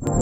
Hey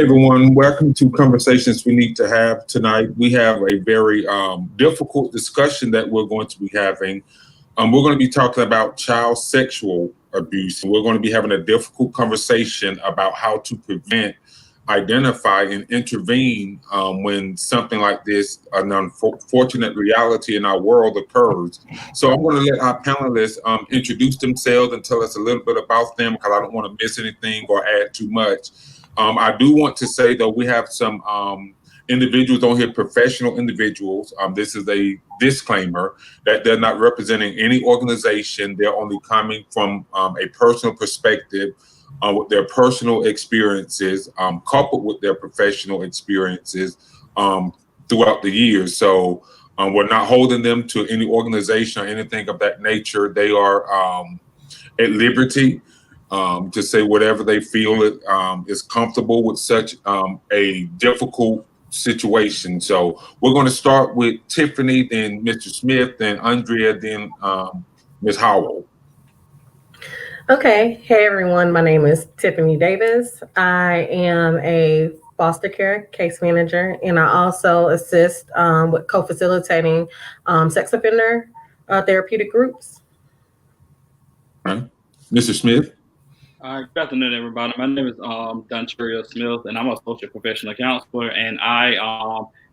everyone, welcome to Conversations We Need to Have tonight. We have a very difficult discussion that we're going to be having. We're going to be talking about child sexual abuse. We're going to be having a difficult conversation about how to prevent, identify, and intervene when something like this, an unfortunate reality in our world occurs. So I'm going to let our panelists introduce themselves and tell us a little bit about them because I don't want to miss anything or add too much. I do want to say, though, we have some individuals on here, professional individuals. This is a disclaimer that they're not representing any organization. They're only coming from a personal perspective with their personal experiences, coupled with their professional experiences throughout the years. So we're not holding them to any organization or anything of that nature. They are at liberty to say whatever they feel is comfortable with such a difficult situation. So we're going to start with Tiffany, then Mr. Smith, then Andrea, then Ms. Howell. Okay. Hey, everyone. My name is Tiffany Davis. I am a foster care case manager, and I also assist with co-facilitating sex offender therapeutic groups. Okay. Mr. Smith. Good afternoon, everybody. My name is Dontaria Smith, and I'm a social professional counselor, and I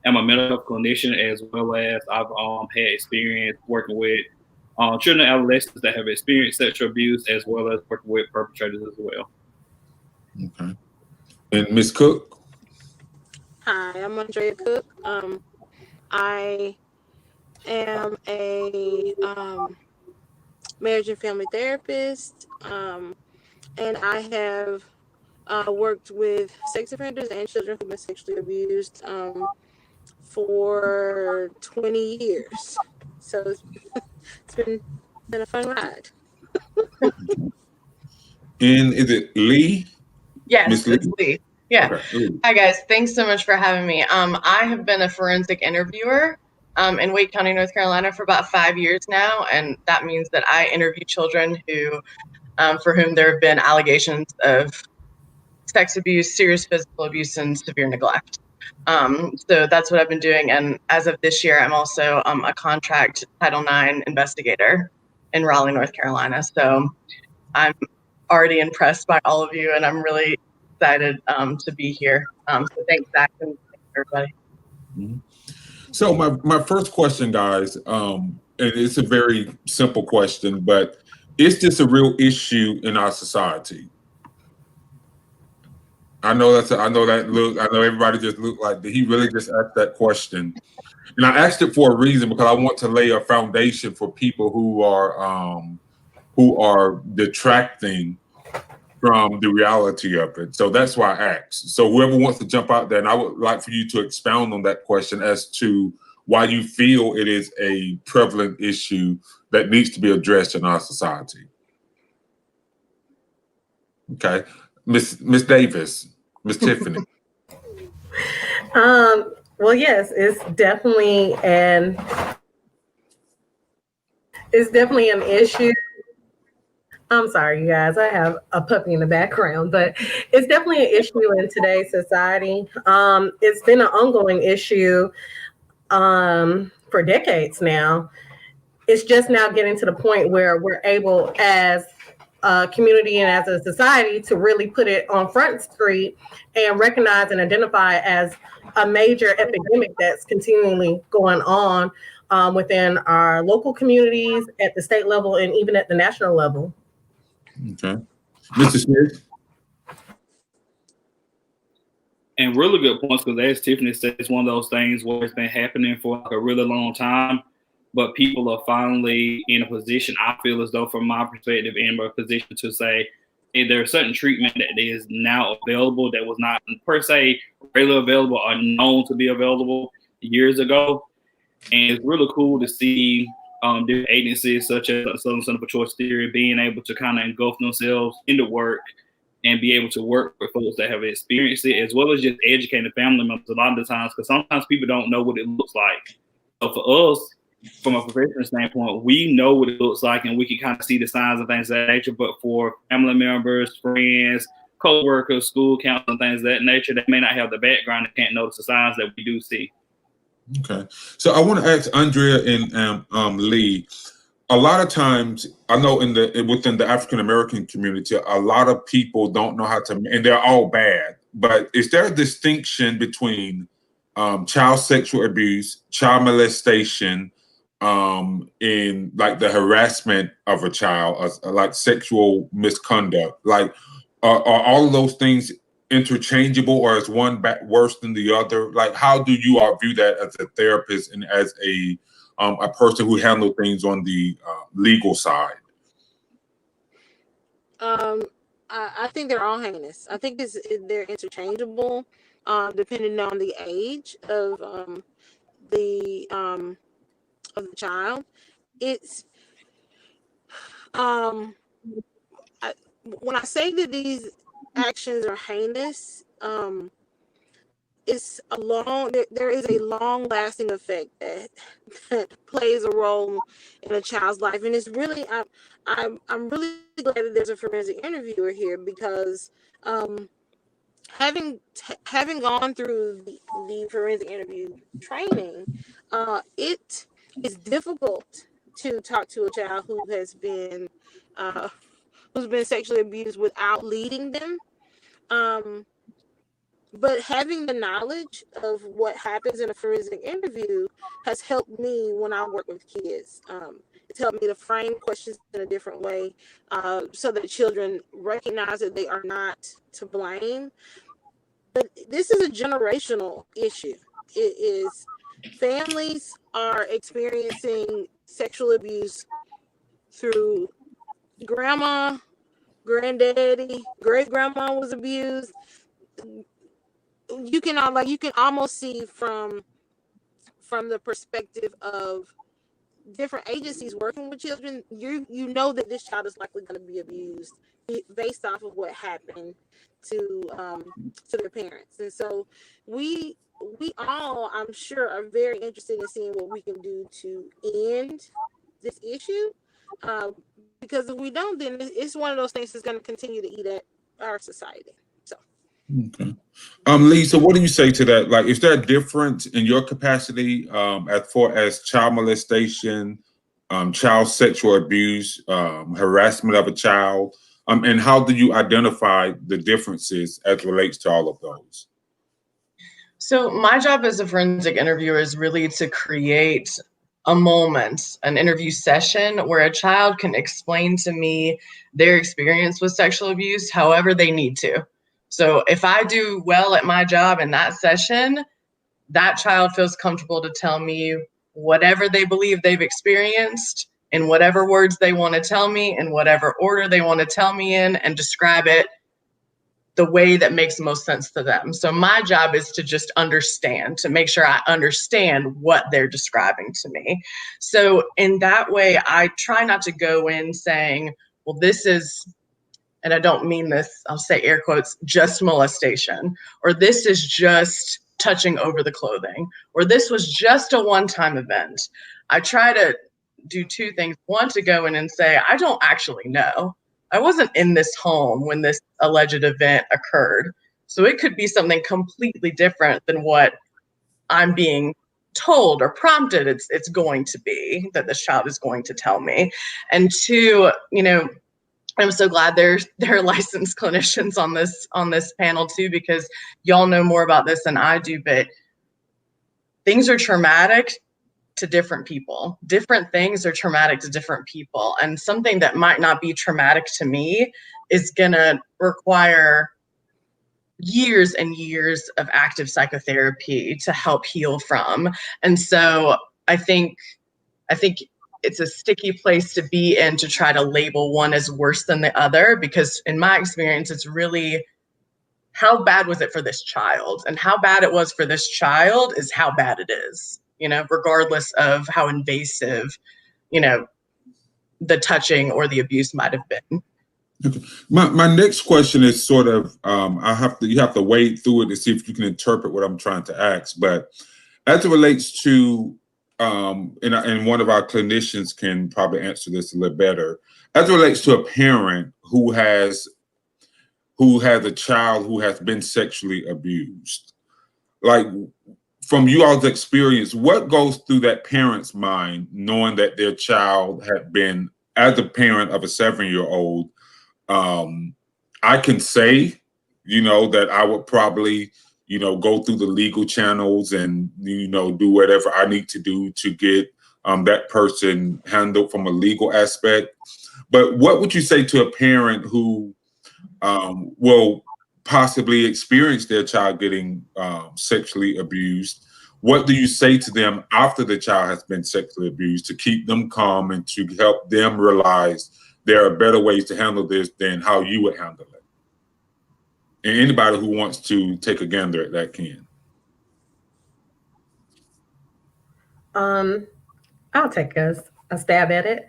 am a mental health clinician, as well as I've had experience working with children and adolescents that have experienced sexual abuse, as well as working with perpetrators as well. Okay. And Ms. Cook? Hi, I'm Andrea Cook. I am a marriage and family therapist. And I have worked with sex offenders and children who've been sexually abused for 20 years. So it's been a fun ride. And is it Lee? Yes, it's Lee. Yeah. Okay. Hi, guys. Thanks so much for having me. I have been a forensic interviewer in Wake County, North Carolina for about 5 years now. And that means that I interview children who for whom there have been allegations of sex abuse, serious physical abuse, and severe neglect. So that's what I've been doing. And as of this year, I'm also a contract Title IX investigator in Raleigh, North Carolina. So I'm already impressed by all of you, and I'm really excited to be here. So thanks, Zach, and thanks, everybody. Mm-hmm. So my first question, guys, and it's a very simple question, but is this a real issue in our society? I know everybody just looked like, did he really just ask that question? And I asked it for a reason because I want to lay a foundation for people who are detracting from the reality of it. So that's why I asked. So whoever wants to jump out there, and I would like for you to expound on that question as to why you feel it is a prevalent issue that needs to be addressed in our society. Okay, Miss Davis, Miss Tiffany. Well, yes, it's definitely an issue. I'm sorry, you guys. I have a puppy in the background, but it's definitely an issue in today's society. It's been an ongoing issue for decades now. It's just now getting to the point where we're able as a community and as a society to really put it on Front Street and recognize and identify as a major epidemic that's continually going on within our local communities, at the state level, and even at the national level. Okay. Mr. Smith? And really good points, because as Tiffany said, it's one of those things where it's been happening for like a really long time, but people are finally in a position, I feel as though from my perspective, in a position to say, hey, there's certain treatment that is now available that was not per se regularly available or known to be available years ago. And it's really cool to see different agencies such as Southern Center for Choice Theory being able to kind of engulf themselves into work and be able to work with folks that have experienced it, as well as just educating family members a lot of the times, because sometimes people don't know what it looks like. So for us, from a professional standpoint, we know what it looks like and we can kind of see the signs and things of that nature. But for family members, friends, co-workers, school counselors, things of that nature, they may not have the background and can't notice the signs that we do see. Okay. So I want to ask Andrea and Lee, a lot of times, I know within the African American community, a lot of people don't know how to, and they're all bad. But is there a distinction between child sexual abuse, child molestation, in like the harassment of a child, like sexual misconduct? Like, are all of those things interchangeable, or is one worse than the other? Like, how do you all view that as a therapist and as a person who handles things on the legal side? I think they're all heinous. I think they're interchangeable, depending on the age of the child. It's when I say that these actions are heinous, it's there is a long lasting effect that plays a role in a child's life. And it's really, I'm really glad that there's a forensic interviewer here, because having gone through the forensic interview training, it is difficult to talk to a child who's been sexually abused without leading them. But having the knowledge of what happens in a forensic interview has helped me when I work with kids. It's helped me to frame questions in a different way, so that children recognize that they are not to blame. But this is a generational issue. It is, families are experiencing sexual abuse through grandma, granddaddy, great grandma was abused. You can almost see from the perspective of different agencies working with children, you know that this child is likely going to be abused based off of what happened to their parents. And so we all, I'm sure, are very interested in seeing what we can do to end this issue, because if we don't, then it's one of those things that's going to continue to eat at our society. Okay. Lee, so what do you say to that? Like, is there a difference in your capacity as far as child molestation, child sexual abuse, harassment of a child, and how do you identify the differences as relates to all of those? So my job as a forensic interviewer is really to create a moment, an interview session where a child can explain to me their experience with sexual abuse however they need to. So if I do well at my job in that session, that child feels comfortable to tell me whatever they believe they've experienced, in whatever words they want to tell me, in whatever order they want to tell me in, and describe it the way that makes most sense to them. So my job is to just understand, to make sure I understand what they're describing to me. So in that way, I try not to go in saying, well, this is, and I don't mean this, I'll say air quotes, just molestation, or this is just touching over the clothing, or this was just a one-time event. I try to do two things. One, to go in and say, I don't actually know. I wasn't in this home when this alleged event occurred. So it could be something completely different than what I'm being told or prompted it's going to be, that this child is going to tell me. And two, I'm so glad there are licensed clinicians on this panel too, because y'all know more about this than I do, but things are traumatic. to different people. Different things are traumatic to different people. And something that might not be traumatic to me is going to require years and years of active psychotherapy to help heal from. And so I think it's a sticky place to be in, to try to label one as worse than the other, because in my experience, it's really, how bad was it for this child? And how bad it was for this child is how bad it is, you know, regardless of how invasive, you know, the touching or the abuse might have been. Okay. My next question is sort of, you have to wade through it to see if you can interpret what I'm trying to ask. But as it relates to, and one of our clinicians can probably answer this a little better, as it relates to a parent who has a child who has been sexually abused, like, from you all's experience, what goes through that parent's mind knowing that their child had been, as a parent of a 7-year-old, I can say, you know, that I would probably, you know, go through the legal channels and, you know, do whatever I need to do to get that person handled from a legal aspect. But what would you say to a parent who will possibly experience their child getting sexually abused? What do you say to them after the child has been sexually abused to keep them calm and to help them realize there are better ways to handle this than how you would handle it? And anybody who wants to take a gander at that can. I'll take a stab at it.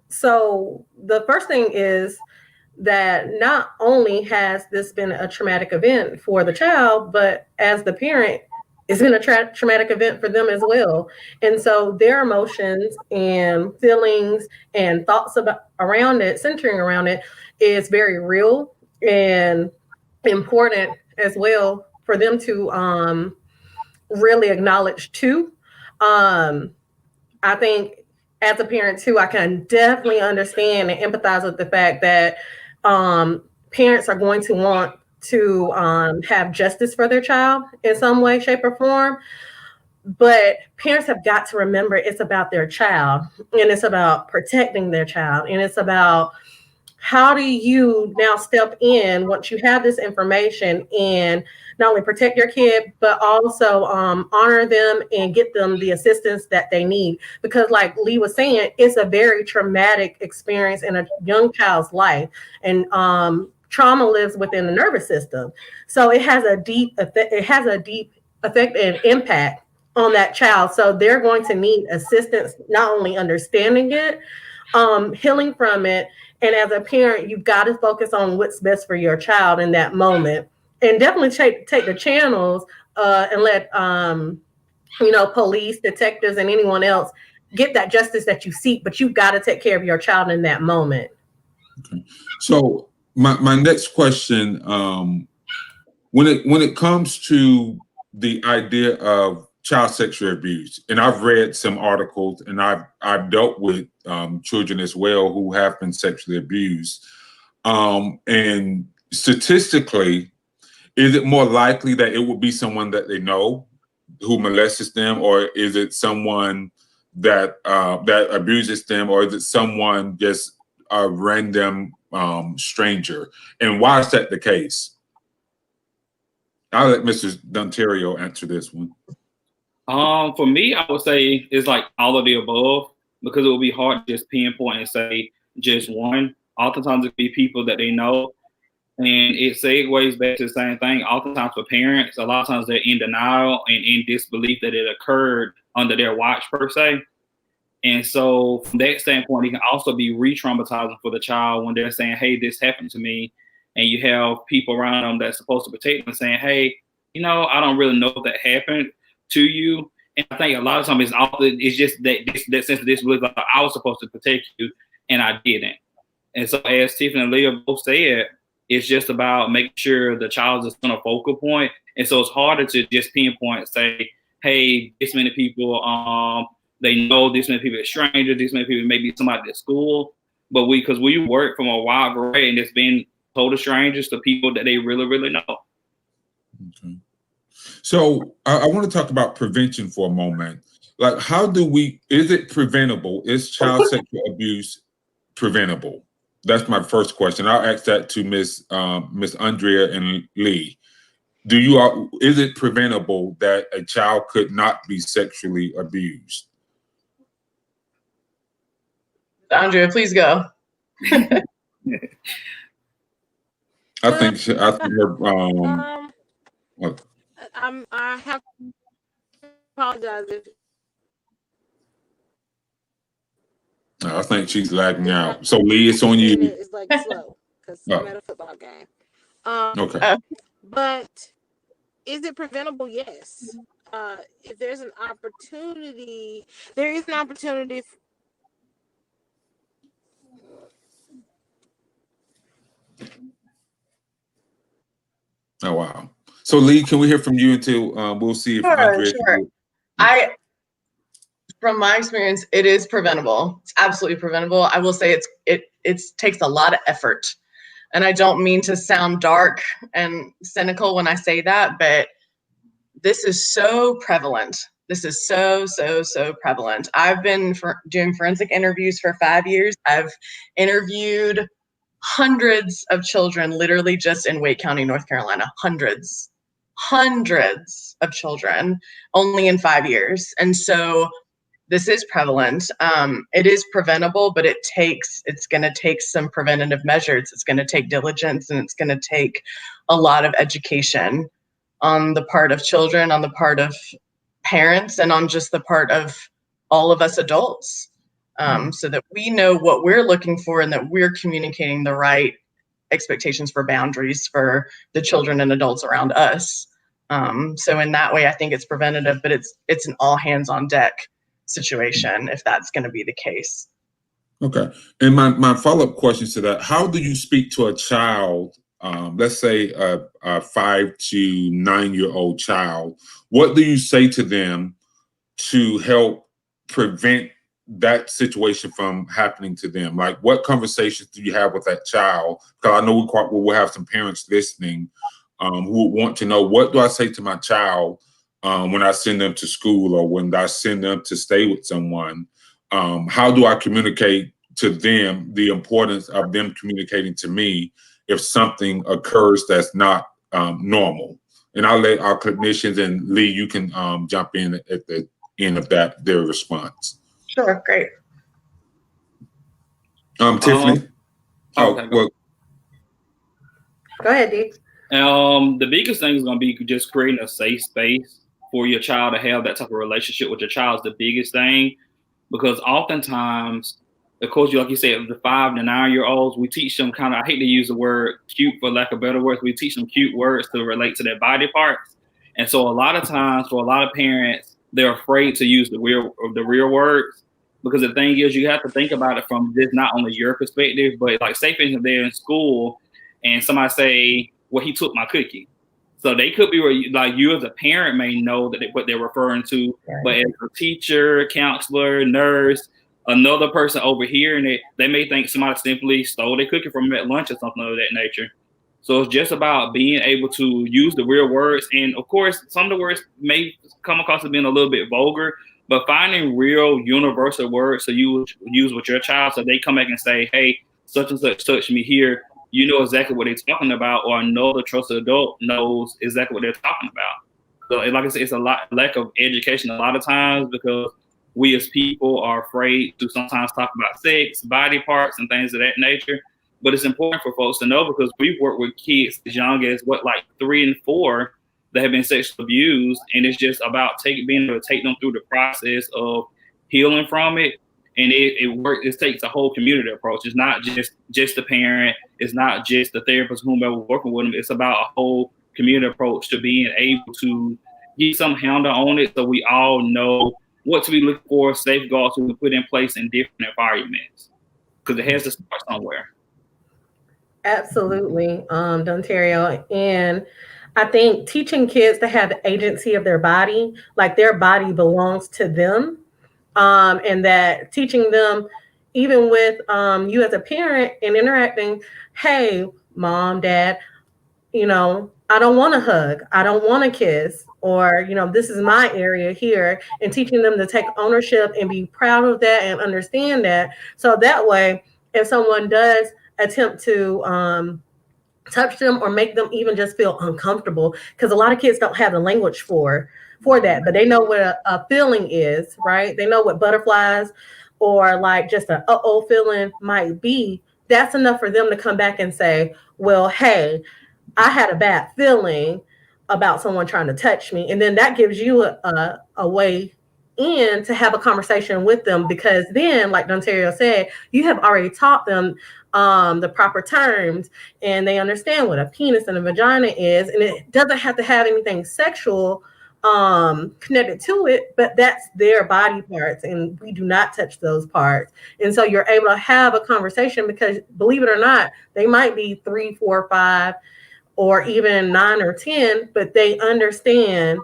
So the first thing is that not only has this been a traumatic event for the child, but as the parent, it's been a traumatic event for them as well. And so their emotions and feelings and thoughts centering around it is very real and important as well for them to really acknowledge too. I think as a parent too, I can definitely understand and empathize with the fact that parents are going to want to have justice for their child in some way, shape, or form. But parents have got to remember it's about their child, and it's about protecting their child, and it's about how do you now step in once you have this information and not only protect your kid, but also honor them and get them the assistance that they need. Because like Lee was saying, it's a very traumatic experience in a young child's life. And trauma lives within the nervous system. So it has a deep effect and impact on that child. So they're going to need assistance, not only understanding it, healing from it. And as a parent, you've got to focus on what's best for your child in that moment. And definitely take the channels and let police, detectives, and anyone else get that justice that you seek. But you've got to take care of your child in that moment. Okay. So my next question, when it comes to the idea of child sexual abuse, and I've read some articles, and I've dealt with children as well who have been sexually abused, and statistically, is it more likely that it would be someone that they know who molested them, or is it someone that abuses them, or is it someone just a random stranger? And why is that the case? I'll let Mr. Dontario answer this one. For me, I would say it's like all of the above, because it would be hard to just pinpoint and say just one. Oftentimes it be people that they know, and it segues back to the same thing. Oftentimes for parents, a lot of times they're in denial and in disbelief that it occurred under their watch per se. And so from that standpoint, it can also be re-traumatizing for the child when they're saying, hey, this happened to me. And you have people around them that's supposed to protect them saying, hey, I don't really know if that happened to you. And I think a lot of times it's just that sense of disbelief, like I was supposed to protect you and I didn't. And so as Tiffany and Leah both said, it's just about making sure the child is on a focal point. And so it's harder to just pinpoint and say, hey, this many people, they know this many people are strangers, this many people maybe somebody at school. But because we work from a wide variety, and it's been total strangers to people that they really, really know. Okay. So I want to talk about prevention for a moment. Like, is it preventable? Is child sexual abuse preventable? That's my first question. I'll ask that to Miss Andrea and Lee. Is it preventable that a child could not be sexually abused? Andrea, please go. I think her, I have to apologize if I think she's lagging out. So Lee, it's on you. it's like slow because I'm at a football game. Okay. But is it preventable? Yes. If there's an opportunity, there is an opportunity. Oh wow. So Lee, can we hear from you until we'll see if Andrea Sure. From my experience, it is preventable. It's absolutely preventable. I will say it takes a lot of effort. And I don't mean to sound dark and cynical when I say that, but this is so prevalent. This is so prevalent. I've been doing forensic interviews for 5 years. I've interviewed hundreds of children, literally just in Wake County, North Carolina, hundreds of children only in 5 years. And so this is prevalent. It is preventable, but it's going to take some preventative measures. It's going to take diligence, and it's going to take a lot of education on the part of children, on the part of parents, and on just the part of all of us adults, so that we know what we're looking for and that we're communicating the right expectations for boundaries for the children and adults around us. So in that way, I think it's preventative, but it's an all hands on deck situation if that's going to be the case. Okay. And my follow-up question to that, how do you speak to a child, let's say a 5 to 9 year old child? What do you say to them to help prevent that situation from happening to them? Like, what conversations do you have with that child? Because I know we'll have some parents listening who would want to know, what do I say to my child when I send them to school or when I send them to stay with someone? How do I communicate to them the importance of them communicating to me if something occurs that's not normal? And I'll let our clinicians, and Lee, you can jump in at the end of their response. Sure, great. Tiffany? Okay, Well, Go ahead, Dee. The biggest thing is going to be just creating a safe space for your child to have that type of relationship with your child is the biggest thing, because oftentimes, of course, like you said, the 5 to 9 year olds, we teach them kind of, I hate to use the word cute for lack of better words, we teach them cute words to relate to their body parts. And so a lot of times for a lot of parents, they're afraid to use the real words, because the thing is, you have to think about it from just not only your perspective, but like say for instance, they're in school and somebody say, well, he took my cookie. So they could be like, you as a parent may know that what they're referring to, right. But as a teacher, counselor, nurse, another person over here, and they may think somebody simply stole their cookie from them at lunch or something of that nature. So it's just about being able to use the real words. And of course, some of the words may come across as being a little bit vulgar, but finding real universal words so you use with your child, so they come back and say, hey, such and such touched me here. You know exactly what they're talking about, or another trusted adult knows exactly what they're talking about. So like I said, it's a lack of education a lot of times, because we as people are afraid to sometimes talk about sex, body parts, and things of that nature. But it's important for folks to know, because we've worked with kids as young as 3 and 4 that have been sexually abused. And it's just about being able to take them through the process of healing from it. And it takes a whole community approach. It's not just the parent. It's not just the therapist, whomever working with them. It's about a whole community approach to being able to get some handle on it, so we all know what to be looking for, safeguards to be put in place in different environments, because it has to start somewhere. Absolutely, Dontario. And I think teaching kids to have the agency of their body, like their body belongs to them. And that teaching them, even with you as a parent and interacting, hey, mom, dad, I don't want to hug. I don't want to kiss. Or, this is my area here. And teaching them to take ownership and be proud of that and understand that. So that way, if someone does attempt to touch them or make them even just feel uncomfortable, because a lot of kids don't have the language for that, but they know what a feeling is, right? They know what butterflies or like just a uh-oh feeling might be. That's enough for them to come back and say, well, hey, I had a bad feeling about someone trying to touch me. And then that gives you a way in to have a conversation with them, because then, like Dontario said, you have already taught them the proper terms, and they understand what a penis and a vagina is. And it doesn't have to have anything sexual connected to it, but that's their body parts, and we do not touch those parts. And so you're able to have a conversation, because believe it or not, they might be 3, 4, 5, or even 9 or 10, but they understand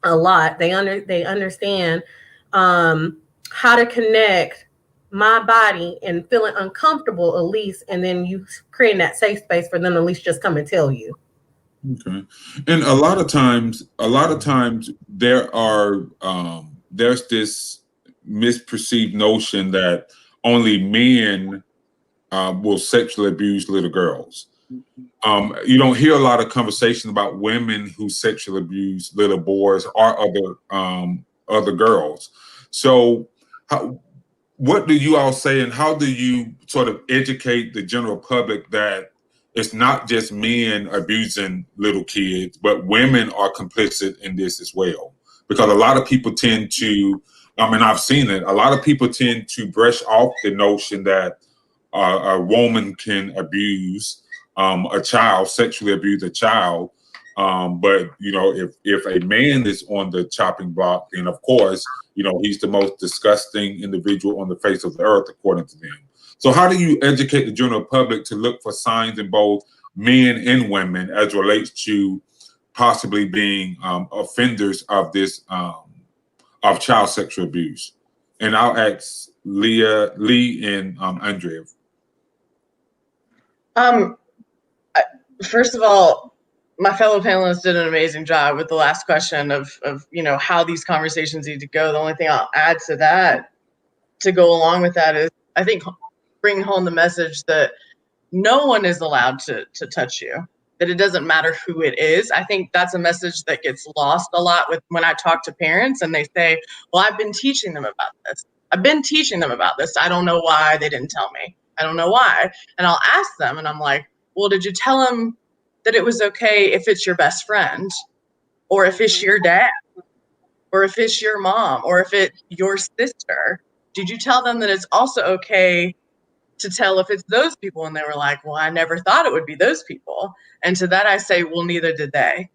a lot. They understand how to connect my body and feeling uncomfortable, at least, and then you creating that safe space for them to at least just come and tell you. Okay. And a lot of times there's this misperceived notion that only men will sexually abuse little girls. You don't hear a lot of conversation about women who sexually abuse little boys or other girls. So what do you all say, and how do you sort of educate the general public that it's not just men abusing little kids, but women are complicit in this as well? Because a lot of people tend to, and I've seen it, a lot of people tend to brush off the notion that a woman can abuse a child, sexually abuse a child. But if a man is on the chopping block, then of course, he's the most disgusting individual on the face of the earth, according to them. So how do you educate the general public to look for signs in both men and women as relates to possibly being offenders of this of child sexual abuse? And I'll ask Lee and Andrea. First of all, my fellow panelists did an amazing job with the last question of how these conversations need to go. The only thing I'll add to that, to go along with that, is I think bring home the message that no one is allowed to touch you, that it doesn't matter who it is. I think that's a message that gets lost a lot when I talk to parents and they say, well, I've been teaching them about this. I don't know why they didn't tell me. I don't know why. And I'll ask them and I'm like, well, did you tell them that it was okay if it's your best friend, or if it's your dad, or if it's your mom, or if it's your sister? Did you tell them that it's also okay to tell if it's those people? And they were like, well, I never thought it would be those people. And to that I say, well, neither did they.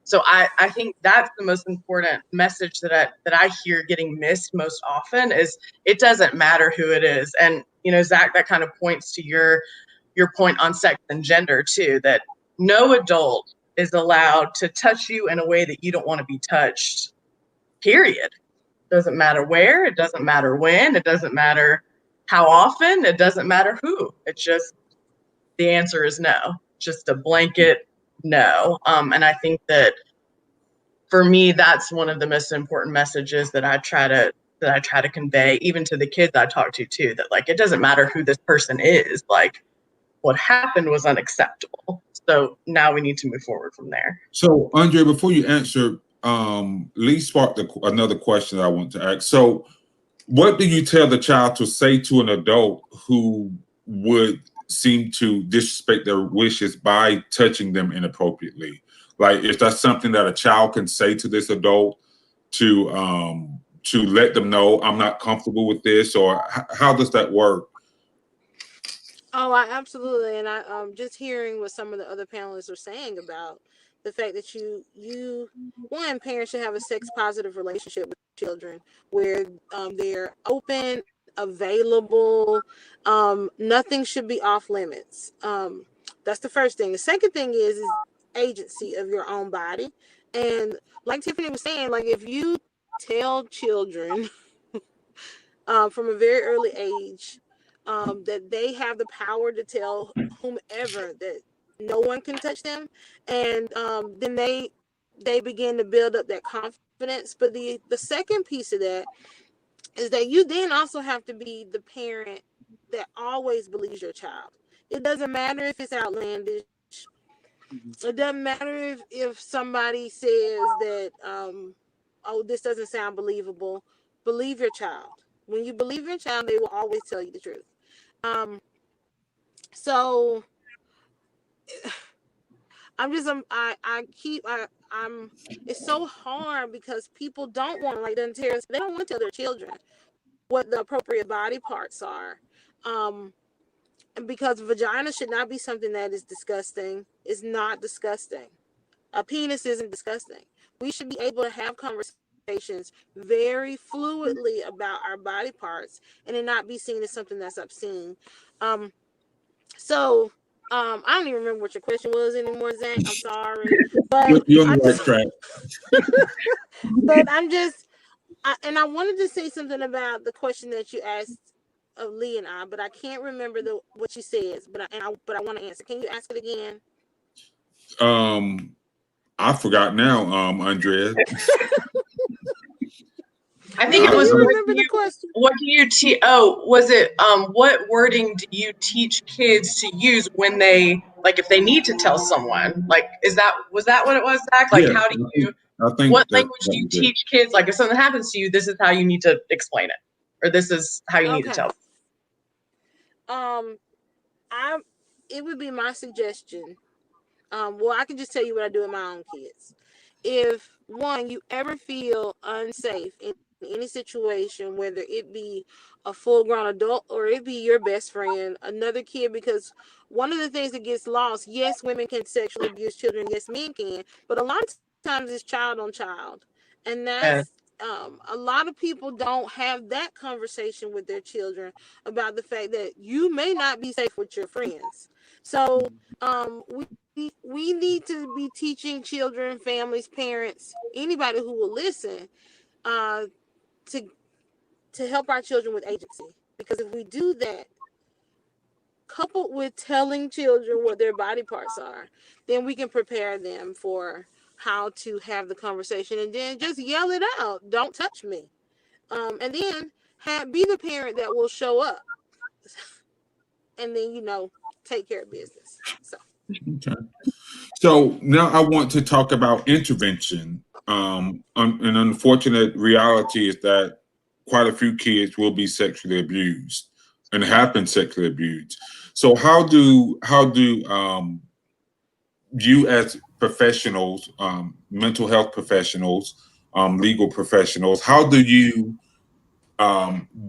So I think that's the most important message that I hear getting missed most often, is it doesn't matter who it is. And Zach, that kind of points to your point on sex and gender too, that no adult is allowed to touch you in a way that you don't want to be touched, period. Doesn't matter where, it doesn't matter when, it doesn't matter how often, it doesn't matter who. It's just, the answer is no, just a blanket no. And I think that for me, that's one of the most important messages that I try to convey, even to the kids I talk to too, that like, it doesn't matter who this person is, like what happened was unacceptable. So now we need to move forward from there. So Andre, before you answer, Lee sparked another question that I want to ask. So what do you tell the child to say to an adult who would seem to disrespect their wishes by touching them inappropriately? Like, is that something that a child can say to this adult to let them know I'm not comfortable with this, or how does that work? Oh, I absolutely. And I just hearing what some of the other panelists are saying about the fact that one, parents should have a sex positive relationship with children where they're open, available, nothing should be off limits. That's the first thing. The second thing is agency of your own body. And like Tiffany was saying, like if you tell children from a very early age that they have the power to tell whomever that no one can touch them, and then they begin to build up that confidence. But the second piece of that is that you then also have to be the parent that always believes your child. It doesn't matter if it's outlandish. It doesn't matter if somebody says that, oh, this doesn't sound believable. Believe your child. When you believe your child, they will always tell you the truth. So I'm just, it's so hard because people don't want, like Dontaria, they don't want to tell their children what the appropriate body parts are. And because vagina should not be something that is disgusting. It's not disgusting. A penis isn't disgusting. We should be able to have conversations very fluidly about our body parts and it not be seen as something that's obscene. So I don't even remember what your question was anymore, Zach. I'm sorry. But You're on the right track. But I wanted to say something about the question that you asked of Lee and I, but I can't remember what she says. But I want to answer. Can you ask it again? I forgot now, Andrea. I think it was remember the question. What do you teach? Oh, was it what wording do you teach kids to use when they, like, if they need to tell someone? Like, was that what it was, Zach? Like, Yeah, how do you? I think what language do you teach kids? Like, if something happens to you, this is how you need to explain it, or this is how you need to tell them. It would be my suggestion. Well, I can just tell you what I do with my own kids. If one, you ever feel unsafe in any situation, whether it be a full-grown adult or it be your best friend, another kid, because one of the things that gets lost, yes, women can sexually abuse children, yes, men can, but a lot of times it's child on child, and that's a lot of people don't have that conversation with their children about the fact that you may not be safe with your friends. So we need to be teaching children, families, parents, anybody who will listen, to help our children with agency. Because if we do that, coupled with telling children what their body parts are, then we can prepare them for how to have the conversation, and then just yell it out. Don't touch me. And then be the parent that will show up and then, take care of business. So. Okay. So now I want to talk about intervention. An unfortunate reality is that quite a few kids will be sexually abused and have been sexually abused. So how do you as professionals, mental health professionals, legal professionals, how do you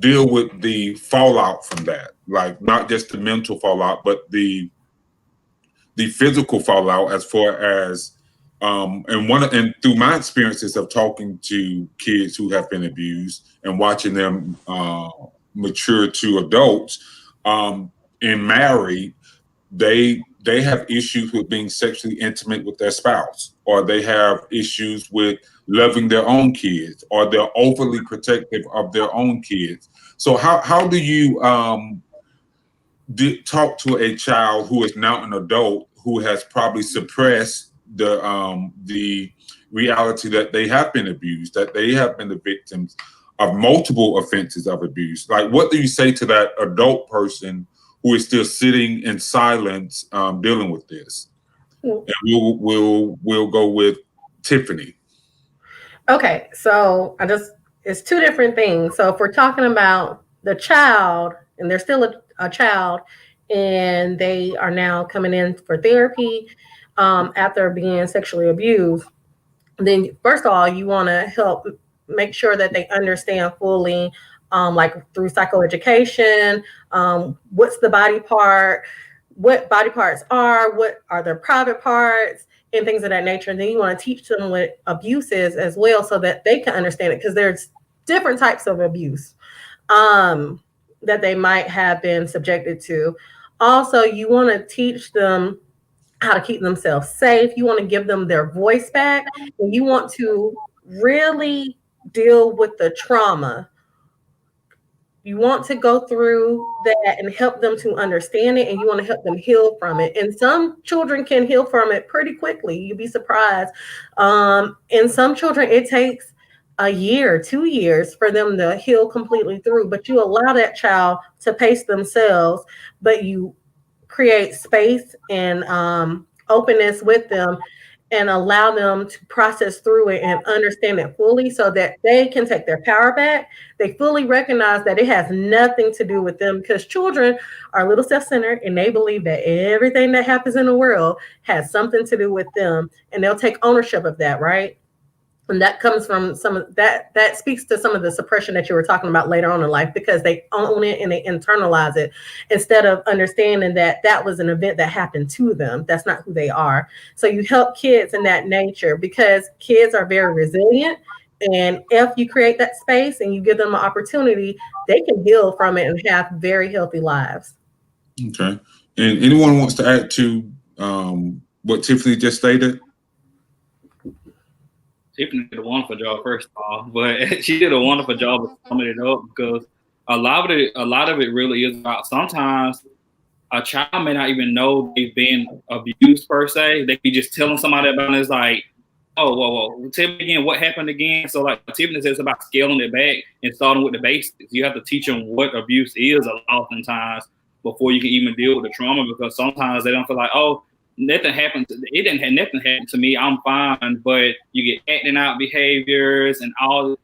deal with the fallout from that? Like not just the mental fallout, but the physical fallout, as far as and through my experiences of talking to kids who have been abused and watching them mature to adults and married, they have issues with being sexually intimate with their spouse, or they have issues with loving their own kids, or they're overly protective of their own kids. So how do you talk to a child who is now an adult who has probably suppressed the reality that they have been abused, that they have been the victims of multiple offenses of abuse? Like, what do you say to that adult person who is still sitting in silence, dealing with this? And we'll go with Tiffany. Okay, so it's two different things. So if we're talking about the child, and they're still a child, and they are now coming in for therapy after being sexually abused, then first of all, you want to help make sure that they understand fully, like through psychoeducation, what's the body part, what body parts are, what are their private parts, and things of that nature. And then you want to teach them what abuse is as well, so that they can understand it, because there's different types of abuse that they might have been subjected to. Also, you want to teach them how to keep themselves safe. You want to give them their voice back, and you want to really deal with the trauma You want to go through that and help them to understand it, and you want to help them heal from it. And some children can heal from it pretty quickly. You'd be surprised. And some children, it takes a year, 2 years for them to heal completely through. But you allow that child to pace themselves, but you create space and openness with them and allow them to process through it and understand it fully so that they can take their power back. They fully recognize that it has nothing to do with them, because children are a little self-centered and they believe that everything that happens in the world has something to do with them, and they'll take ownership of that, right? And that comes from some of that speaks to some of the suppression that you were talking about later on in life, because they own it and they internalize it instead of understanding that that was an event that happened to them. That's not who they are. So you help kids in that nature, because kids are very resilient. And if you create that space and you give them an opportunity, they can heal from it and have very healthy lives. Okay. And anyone wants to add to what Tiffany just stated? Tiffany did a wonderful job, first of all, but she did a wonderful job of summing it up, because a lot of it really is about, sometimes a child may not even know they've been abused per se. They be just telling somebody about it. It's like, oh, whoa, tell me again, what happened again? So like Tiffany says, about scaling it back and starting with the basics. You have to teach them what abuse is oftentimes before you can even deal with the trauma, because sometimes they don't feel like, oh, nothing happened to me, I'm fine. But you get acting out behaviors and all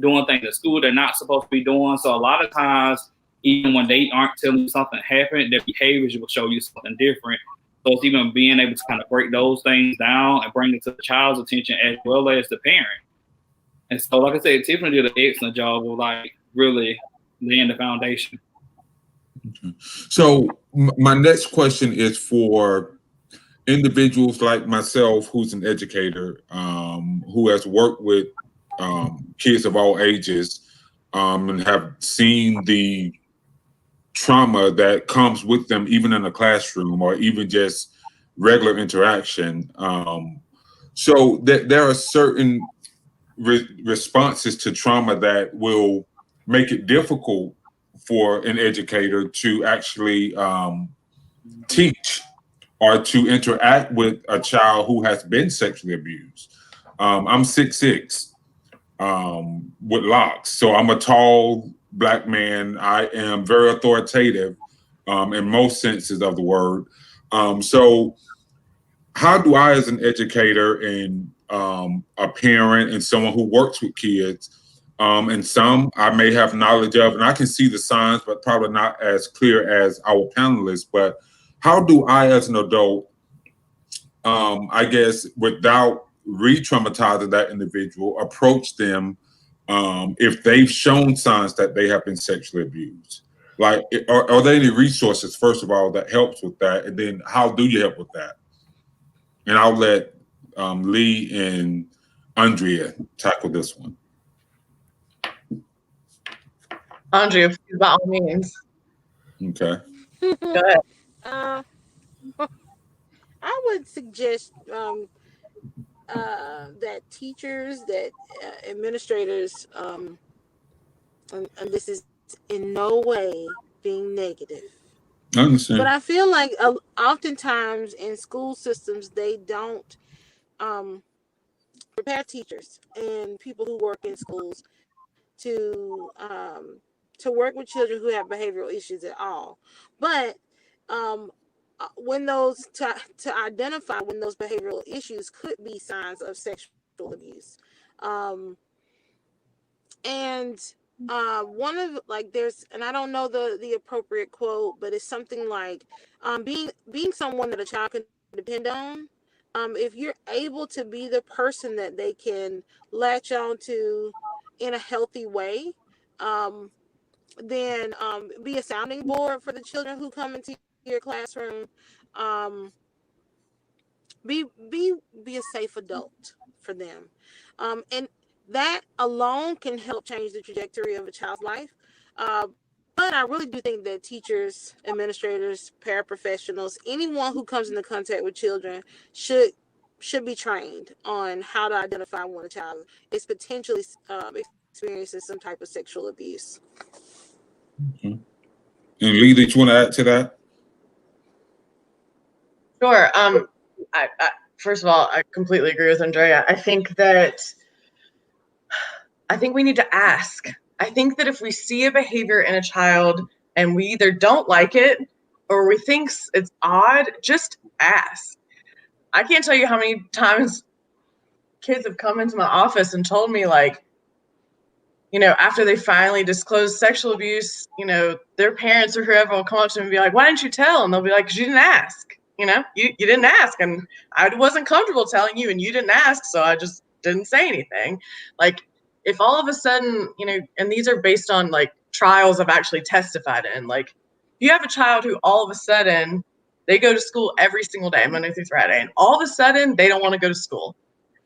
doing things at school they're not supposed to be doing. So a lot of times, even when they aren't telling you something happened, their behaviors will show you something different. So it's even being able to kind of break those things down and bring it to the child's attention as well as the parent. And so, like I said, Tiffany did an excellent job of like really laying the foundation. Okay. So my next question is for individuals like myself, who's an educator, who has worked with kids of all ages, and have seen the trauma that comes with them, even in a classroom or even just regular interaction. So there are certain responses to trauma that will make it difficult for an educator to actually teach or to interact with a child who has been sexually abused. I'm 6'6", with locks. So I'm a tall Black man. I am very authoritative in most senses of the word. So how do I, as an educator and a parent and someone who works with kids, and some I may have knowledge of, and I can see the signs, but probably not as clear as our panelists, but how do I, as an adult, I guess, without re-traumatizing that individual, approach them if they've shown signs that they have been sexually abused? Like, are there any resources, first of all, that helps with that? And then how do you help with that? And I'll let Lee and Andrea tackle this one. Andrea, please, by all means. Okay. Go ahead. I would suggest that teachers, that administrators, and this is in no way being negative, I understand. but I feel like oftentimes in school systems, they don't prepare teachers and people who work in schools to work with children who have behavioral issues at all. But when those to identify when those behavioral issues could be signs of sexual abuse, and one of, like, there's, and I don't know the appropriate quote, but it's something like being someone that a child can depend on. If you're able to be the person that they can latch on to in a healthy way, then be a sounding board for the children who come into your classroom. Be a safe adult for them, and that alone can help change the trajectory of a child's life. But I really do think that teachers, administrators, paraprofessionals, anyone who comes into contact with children should be trained on how to identify when a child is potentially experiencing some type of sexual abuse. And Lee, did you want to add to that? Sure. I first of all, I completely agree with Andrea. I think we need to ask. I think that if we see a behavior in a child and we either don't like it or we think it's odd, just ask. I can't tell you how many times kids have come into my office and told me, like, you know, after they finally disclose sexual abuse, you know, their parents or whoever will come up to them and be like, why didn't you tell? And they'll be like, because you didn't ask. You know, you didn't ask, and I wasn't comfortable telling you, and you didn't ask, so I just didn't say anything. Like, if all of a sudden, you know, and these are based on like trials I've actually testified in, like, you have a child who all of a sudden they go to school every single day, Monday through Friday, and all of a sudden they don't want to go to school,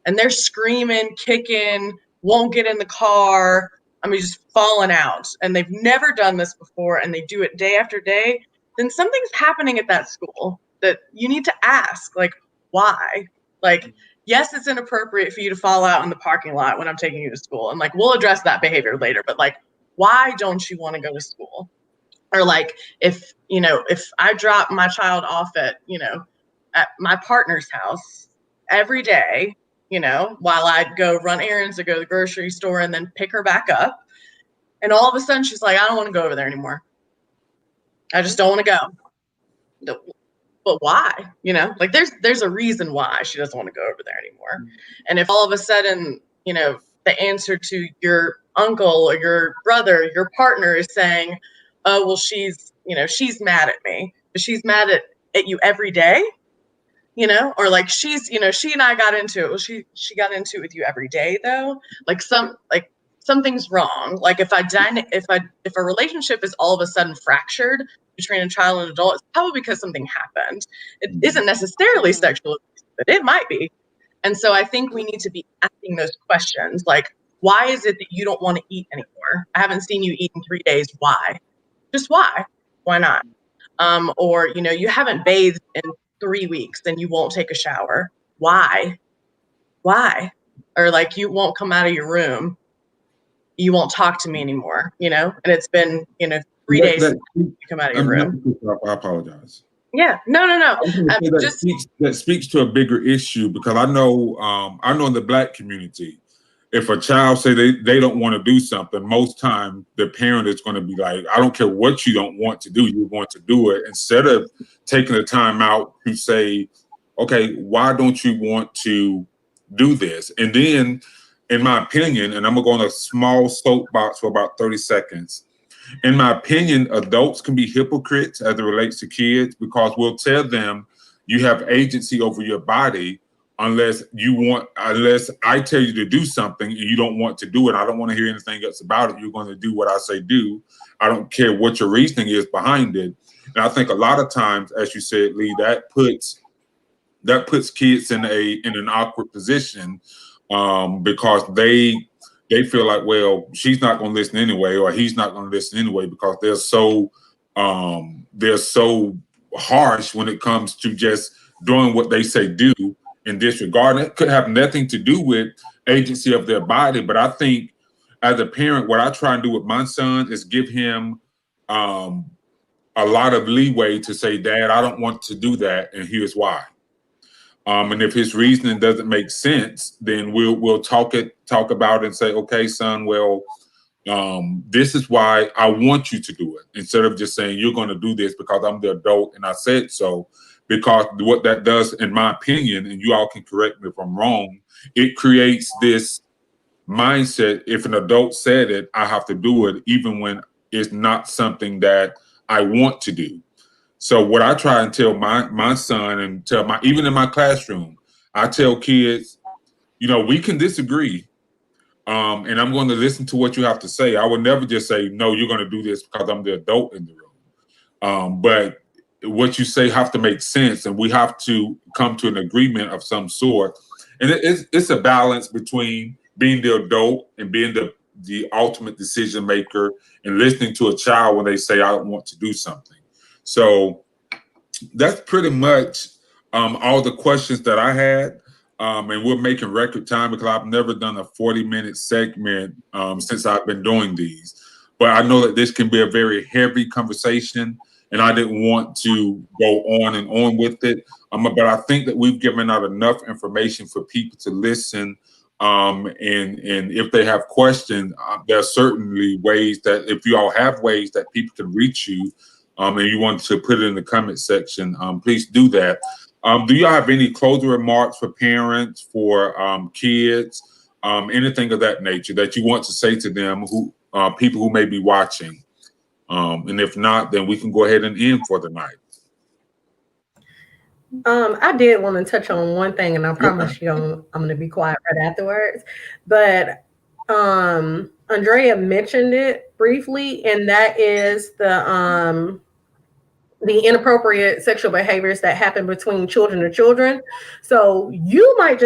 and they're screaming, kicking, won't get in the car. I mean, just falling out, and they've never done this before, and they do it day after day. Then something's happening at that school that you need to ask, like, why? Like, yes, it's inappropriate for you to fall out in the parking lot when I'm taking you to school. And like, we'll address that behavior later, but like, why don't you want to go to school? Or like, if, you know, if I drop my child off at, you know, at my partner's house every day, you know, while I'd go run errands or go to the grocery store and then pick her back up. And all of a sudden she's like, I don't want to go over there anymore. I just don't want to go. But why? You know, like there's a reason why she doesn't want to go over there anymore. And if all of a sudden, you know, the answer to your uncle or your brother, your partner is saying, oh, well, she's mad at me, but she's mad at you every day, you know, or like she's, you know, she and I got into it. Well, she got into it with you every day though. Like something's wrong. Like if a relationship is all of a sudden fractured between a child and adult, it's probably because something happened. It isn't necessarily sexual abuse, but it might be. And so I think we need to be asking those questions, like, why is it that you don't want to eat anymore? I haven't seen you eat in 3 days. Why? Just why? Why not? Or, you know, you haven't bathed in 3 weeks and you won't take a shower. Why? Why? Or like, you won't come out of your room. You won't talk to me anymore, you know? And it's been, you know, 3 days since you come out of your room. I apologize. Yeah, no. That speaks to a bigger issue, because I know in the Black community, if a child say they don't want to do something, most time the parent is going to be like, I don't care what you don't want to do, you want to do it, instead of taking the time out to say, okay, why don't you want to do this? And then, in my opinion, and I'm gonna go on a small soapbox for about 30 seconds. In my opinion, adults can be hypocrites as it relates to kids, because we'll tell them you have agency over your body unless I tell you to do something and you don't want to do it. I don't want to hear anything else about it. You're going to do what I say do. I don't care what your reasoning is behind it. And I think a lot of times, as you said, Lee, that puts kids in an awkward position, because they feel like, well, she's not going to listen anyway, or he's not going to listen anyway, because they're so harsh when it comes to just doing what they say do and disregarding it. Could have nothing to do with agency of their body, but I think as a parent, what I try and do with my son is give him a lot of leeway to say, Dad, I don't want to do that, and here's why. And if his reasoning doesn't make sense, then we'll talk about it and say, okay, son, well, this is why I want you to do it, instead of just saying you're going to do this because I'm the adult and I said so. Because what that does, in my opinion, and you all can correct me if I'm wrong, it creates this mindset. If an adult said it, I have to do it, even when it's not something that I want to do. So what I try and tell my son, and even in my classroom, I tell kids, you know, we can disagree, and I'm going to listen to what you have to say. I would never just say, no, you're going to do this because I'm the adult in the room. But what you say have to make sense, and we have to come to an agreement of some sort. And it's a balance between being the adult and being the ultimate decision maker, and listening to a child when they say, I don't want to do something. So that's pretty much all the questions that I had. And we're making record time, because I've never done a 40-minute segment since I've been doing these. but I know that this can be a very heavy conversation, and I didn't want to go on and on with it. But I think that we've given out enough information for people to listen. And if they have questions, there are certainly ways that if you all have ways that people can reach you, and you want to put it in the comment section, please do that. Do y'all have any closing remarks for parents, for kids, anything of that nature that you want to say to them, who people who may be watching? And if not, then we can go ahead and end for the night. I did want to touch on one thing, and I promise you I'm going to be quiet right afterwards. But Andrea mentioned it briefly, and that is the inappropriate sexual behaviors that happen between children to children. So you might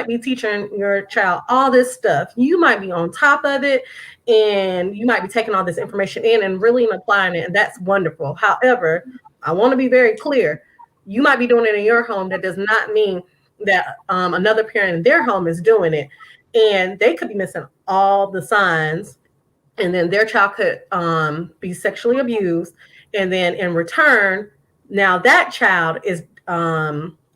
be teaching your child all this stuff. You might be on top of it, and you might be taking all this information in and really applying it, and that's wonderful. However, I want to be very clear. You might be doing it in your home. That does not mean that another parent in their home is doing it. And they could be missing all the signs, and then their child could be sexually abused. And then in return, now that child is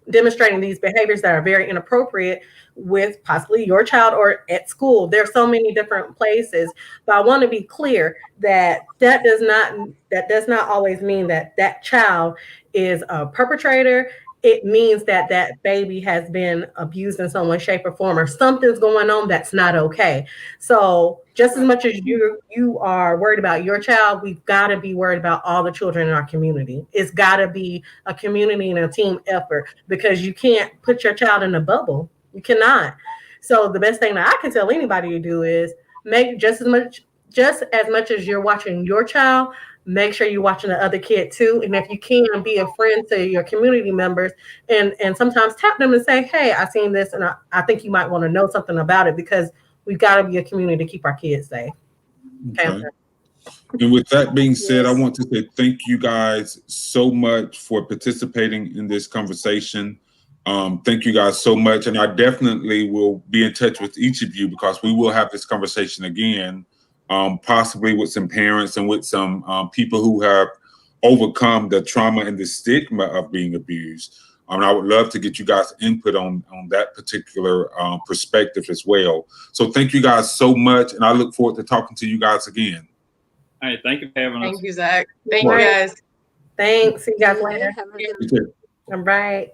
demonstrating these behaviors that are very inappropriate with possibly your child or at school. There's so many different places, but I want to be clear that does not always mean that that child is a perpetrator. It means that that baby has been abused in some way, shape, or form, or something's going on that's not okay. So just as much as you are worried about your child, we've got to be worried about all the children in our community. It's got to be a community and a team effort, because you can't put your child in a bubble. You cannot. So the best thing that I can tell anybody to do is make just as much as you're watching your child, make sure you're watching the other kid too. And if you can, be a friend to your community members, and sometimes tap them and say, hey, I seen this, and I think you might want to know something about it, because we've got to be a community to keep our kids safe. Okay. And with that being said, I want to say thank you guys so much for participating in this conversation. Thank you guys so much. And I definitely will be in touch with each of you, because we will have this conversation again, possibly with some parents and with some people who have overcome the trauma and the stigma of being abused. And I would love to get you guys' input on that particular perspective as well. So thank you guys so much, and I look forward to talking to you guys again. All right, thank you for having us. Thank you, Zach. Thank you, guys. Thanks. See you guys later. Have a good You too. All right.